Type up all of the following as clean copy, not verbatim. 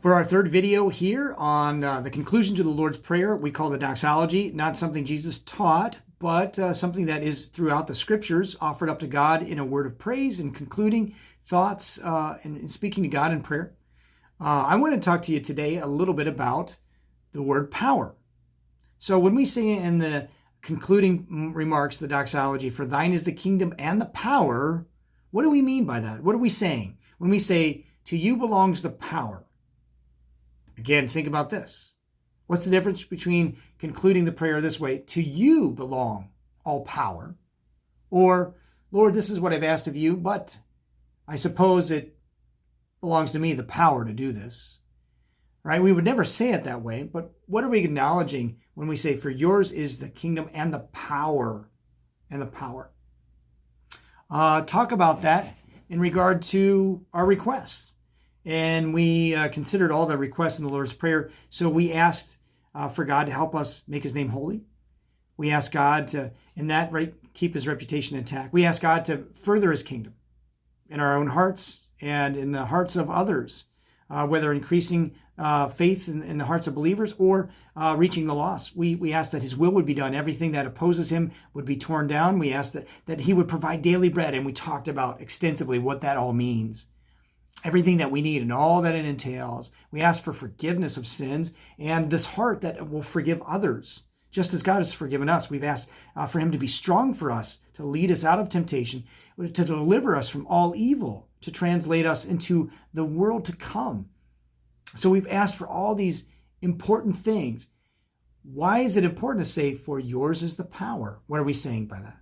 For our third video here on the conclusion to the Lord's Prayer, we call the doxology, not something Jesus taught, but something that is throughout the scriptures offered up to God in a word of praise and concluding thoughts and speaking to God in prayer. I want to talk to you today a little bit about the word power. So when we say in the concluding remarks, the doxology, for thine is the kingdom and the power, what do we mean by that? What are we saying when we say, to you belongs the power? Again, think about this. What's the difference between concluding the prayer this way, to you belong all power, or, Lord, this is what I've asked of you, but I suppose it belongs to me, the power to do this, right? We would never say it that way, but what are we acknowledging when we say, for yours is the kingdom and the power, and the power? Talk about that in regard to our requests. And we considered all the requests in the Lord's Prayer. So we asked for God to help us make his name holy. We asked God to, in that right, keep his reputation intact. We asked God to further his kingdom in our own hearts and in the hearts of others, whether increasing faith in the hearts of believers or reaching the lost. We asked that his will would be done. Everything that opposes him would be torn down. We asked that he would provide daily bread, and we talked about extensively what that all means. Everything that we need and all that it entails. We ask for forgiveness of sins and this heart that will forgive others, just as God has forgiven us. We've asked for him to be strong for us, to lead us out of temptation, to deliver us from all evil, to translate us into the world to come. So we've asked for all these important things. Why is it important to say, for yours is the power? What are we saying by that?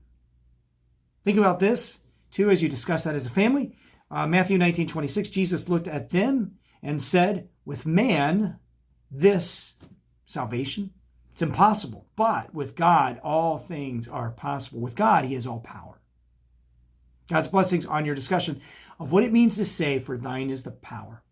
Think about this, too, as you discuss that as a family. Matthew 19:26, Jesus looked at them and said, with man, this salvation, it's impossible. But with God, all things are possible. With God, he has all power. God's blessings on your discussion of what it means to say, for thine is the power.